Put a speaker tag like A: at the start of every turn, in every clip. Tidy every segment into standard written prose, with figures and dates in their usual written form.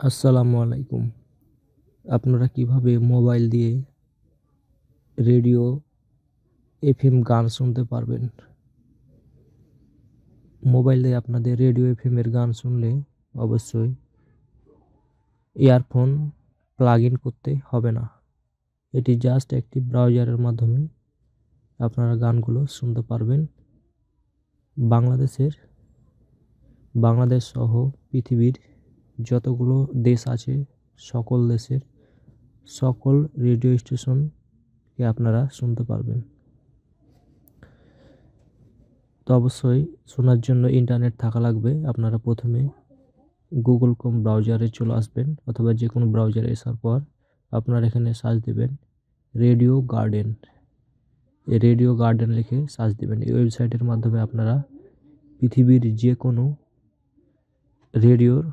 A: আসসালামু আলাইকুম। আপনারা কিভাবে মোবাইল দিয়ে রেডিও, এফএম গান শুনতে পারবেন? মোবাইলে আপনাদের রেডিও, এফএম এর গান শুনলে অবশ্যই ইয়ারফোন প্লাগ ইন করতে হবে না। এটি জাস্ট একটি ব্রাউজারের মাধ্যমে আপনারা গানগুলো শুনতে পারবেন। বাংলাদেশের বাংলাদেশ সহ পৃথিবীর যতগুলো দেশ আছে সকল দেশের সকল রেডিও স্টেশনকে আপনারা শুনতে পারবেন। তো অবশ্যই শোনার জন্য ইন্টারনেট থাকা লাগবে। আপনারা প্রথমে গুগল ক্রোম ব্রাউজারে চলে আসবেন অথবা যে কোনো ব্রাউজারে আসার পর আপনারা এখানে সার্চ দেবেন রেডিও গার্ডেন। এই রেডিও গার্ডেন লিখে সার্চ দেবেন। এই ওয়েবসাইটের মাধ্যমে আপনারা পৃথিবীর যে কোনো রেডিওর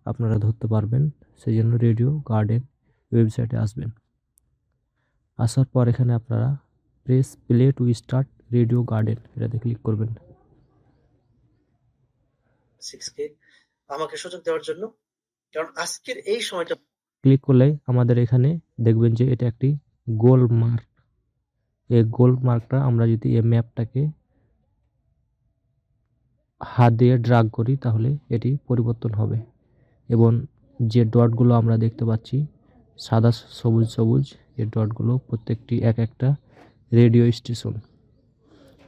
A: আপনারা ধরতে পারবেন। সেই জন্য রেডিও গার্ডেন ওয়েবসাইটে আসবেন। আসার পর এখানে আপনারা press play to start radio garden এটাতে ক্লিক করবেন।
B: সিক্সকে আমাকে সুযোগ দেওয়ার জন্য, কারণ আজকের এই সময়টা
A: ক্লিক করলে আমাদের এখানে দেখবেন যে এটা একটি গোল মার্ক। এই গোল মার্কটা আমরা যদি এই ম্যাপটাকে হাত দিয়ে ড্রাগ করি তাহলে এটি পরিবর্তন হবে এবং যে ডটগুলো আমরা দেখতে পাচ্ছি সাদা সবুজ সবুজ এই ডটগুলো প্রত্যেকটি এক একটা রেডিও স্টেশন।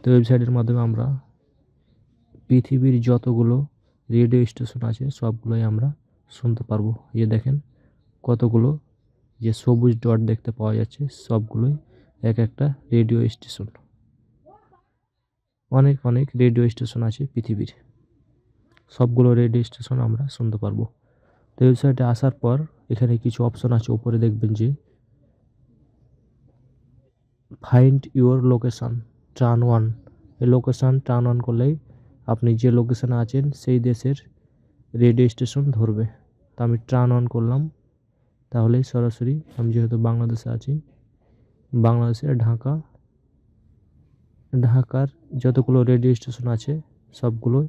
A: তো ওয়েবসাইটের মাধ্যমে আমরা পৃথিবীর যতগুলো রেডিও স্টেশন আছে সবগুলোই আমরা শুনতে পারবো। এই দেখেন কতগুলো যে সবুজ ডট দেখতে পাওয়া যাচ্ছে সবগুলোই এক একটা রেডিও স্টেশন। অনেক অনেক রেডিও স্টেশন আছে পৃথিবীর, সবগুলো রেডিও স্টেশন আমরা শুনতে পারবো। তো ওয়েবসাইটে আসার পর এখানে কিছু অপশন আছে, উপরে দেখবেন যে find your location turn one. এই লোকেশান টার্ন অন করলেই আপনি যে লোকেশানে আছেন সেই দেশের রেডিও স্টেশন ধরবে। তো আমি টার্ন অন করলাম, তাহলে সরাসরি আমি যেহেতু বাংলাদেশে আছি, বাংলাদেশের ঢাকার যতগুলো রেডিও স্টেশন আছে সবগুলো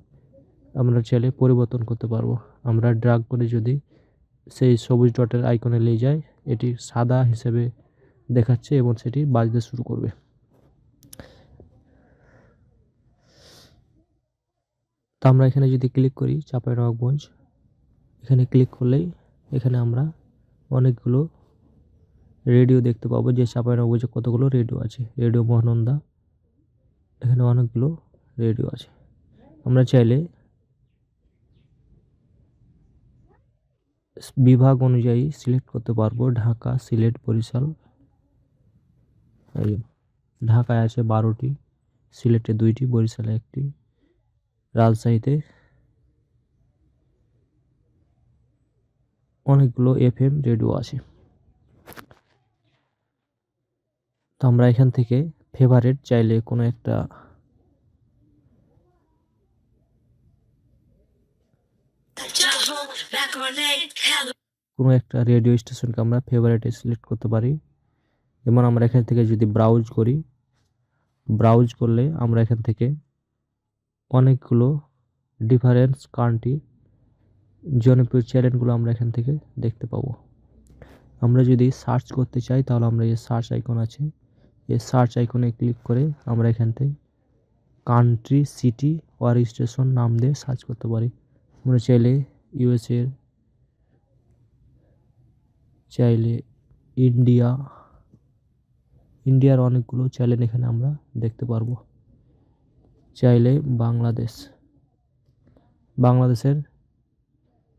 A: আমরা চাইলে পরিবর্তন করতে পারবো। আমরা ড্রাগ করে যদি সেই সবুজ ডটের আইকনে নিয়ে যাই এটি সাদা হিসেবে দেখাচ্ছে এবং সেটি বাজতে শুরু করবে। তো আমরা এখানে যদি ক্লিক করি চাঁপাইনবাবগঞ্জ, এখানে ক্লিক করলেই এখানে আমরা অনেকগুলো রেডিও দেখতে পাবো যে চাঁপাইনবাবগঞ্জে কতগুলো রেডিও আছে। রেডিও মহানন্দা, এখানে অনেকগুলো রেডিও আছে। আমরা চাইলে বিভাগ অনুযায়ী সিলেক্ট করতে পারবো। ঢাকা, সিলেট, বরিশাল, এই ঢাকায় আছে 12টি, সিলেটে 2টি, বরিশালে 1টি, রাজশাহীতে অনেকগুলো এফএম রেডিও আছে। তো আমরা এখান থেকে ফেভারিট চাইলে কোনো একটা রেডিও স্টেশনকে আমরা ফেভারিটে সিলেক্ট করতে পারি। যেমন আমরা এখান থেকে যদি ব্রাউজ করি, ব্রাউজ করলে আমরা এখান থেকে অনেকগুলো ডিফারেন্স কান্ট্রি জনপ্রিয় চ্যানেলগুলো আমরা এখান থেকে দেখতে পাবো। আমরা যদি সার্চ করতে চাই তাহলে আমরা এই সার্চ আইকন আছে, এই সার্চ আইকনে ক্লিক করে আমরা এখান থেকে কান্ট্রি, সিটি ওর স্টেশন নাম দিয়ে সার্চ করতে পারি। আমরা চাইলে ইউএসএ, চাইলে ইন্ডিয়ার অনেকগুলো চ্যানেল এখানে আমরা দেখতে পারবো। চাইলে বাংলাদেশের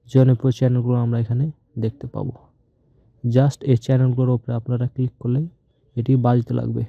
A: জনপ্রিয় চ্যানেলগুলো আমরা এখানে দেখতে পাবো। জাস্ট এই চ্যানেলগুলোর উপরে আপনারা ক্লিক করলে এটি বাজতে লাগবে।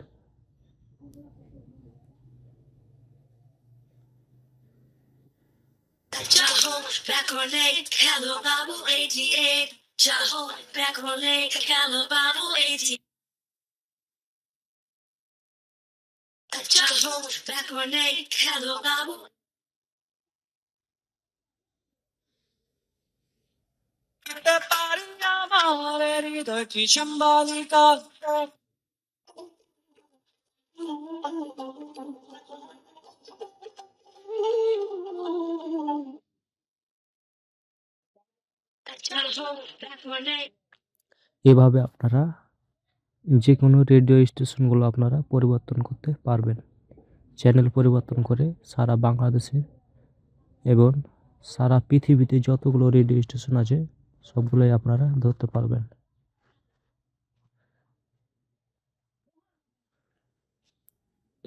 A: এভাবে আপনারা যে কোনো রেডিও স্টেশনগুলো আপনারা পরিবর্তন করতে পারবেন। চ্যানেল পরিবর্তন করে সারা বাংলাদেশে এবং সারা পৃথিবীতে যতগুলো রেডিও স্টেশন আছে সবগুলোই আপনারা ধরতে পারবেন।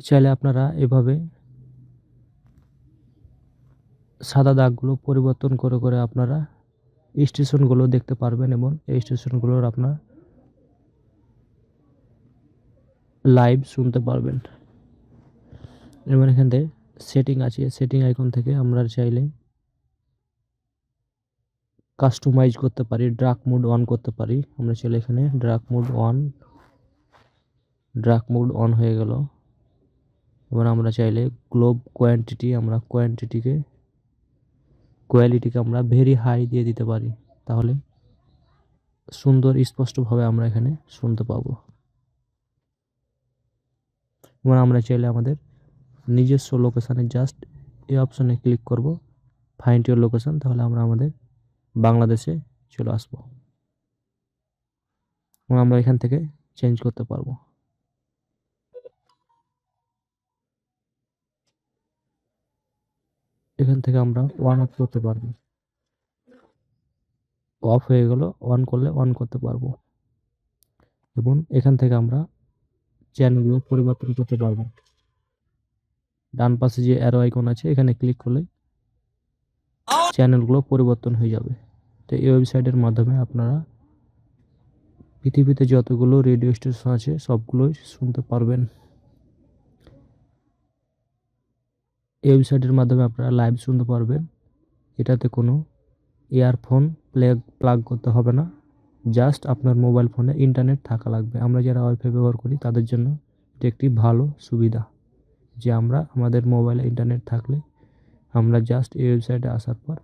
A: চাইলে আপনারা এভাবে সাদা দাগগুলো পরিবর্তন করে করে আপনারা স্টেশনগুলো দেখতে পারবেন এবং এই স্টেশনগুলোর আপনার লাইভ শুনতে পারবেন। এবং এখান থেকে সেটিং আছে, সেটিং আইকন থেকে আমরা চাইলে কাস্টমাইজ করতে পারি, ডার্ক মোড অন করতে পারি। আমরা চাইলে এখানে ডার্ক মোড অন হয়ে গেল। এবার আমরা চাইলে কোয়ালিটিকে আমরা ভেরি হাই দিয়ে দিতে পারি, তাহলে সুন্দর স্পষ্টভাবে আমরা এখানে শুনতে পাবো। এবার আমরা চাইলে আমাদের নিজস্ব লোকেশানে জাস্ট এই অপশনে ক্লিক করব, ফাইন্ড ইউর লোকেশন, তাহলে আমরা আমাদের বাংলাদেশে চলে আসবো এবং আমরা এখান থেকে চেঞ্জ করতে পারবো। এখান থেকে আমরা অন অফ করতে পারবো, অফ হয়ে গেল অন করলে অন করতে পারবো এবং এখান থেকে আমরা চ্যানেলগুলো পরিবর্তন করতে পারবো। ডান পাশে যে অ্যারো আইকন আছে এখানে ক্লিক করলে চ্যানেলগুলো পরিবর্তন হয়ে যাবে। তো এই ওয়েবসাইটের মাধ্যমে আপনারা পৃথিবীতে যতগুলো রেডিও স্টেশন আছে সবগুলোই শুনতে পারবেন। এই ওয়েবসাইটের মাধ্যমে আপনারা লাইভ শুনতে পারবেন। এটাতে কোনো ইয়ারফোন প্লাগ করতে হবে না, জাস্ট আপনার মোবাইল ফোনে ইন্টারনেট থাকা লাগবে। আমরা যারা ওয়াইফাই ব্যবহার করি তাদের জন্য এটি একটি ভালো সুবিধা যে আমরা আমাদের মোবাইলে ইন্টারনেট থাকলে আমরা জাস্ট এই ওয়েবসাইটে আসার পর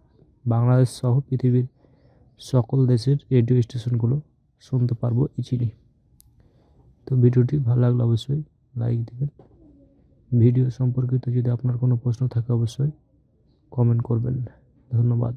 A: বাংলাদেশ সহ পৃথিবীর সকল দেশের রেডিও স্টেশনগুলো শুনতে পারবো ইজিলি। তো ভিডিওটি ভালো লাগলে অবশ্যই লাইক দিবেন। ভিডিও সম্পর্কিত যদি আপনার কোনো প্রশ্ন থাকে অবশ্যই কমেন্ট করবেন। ধন্যবাদ।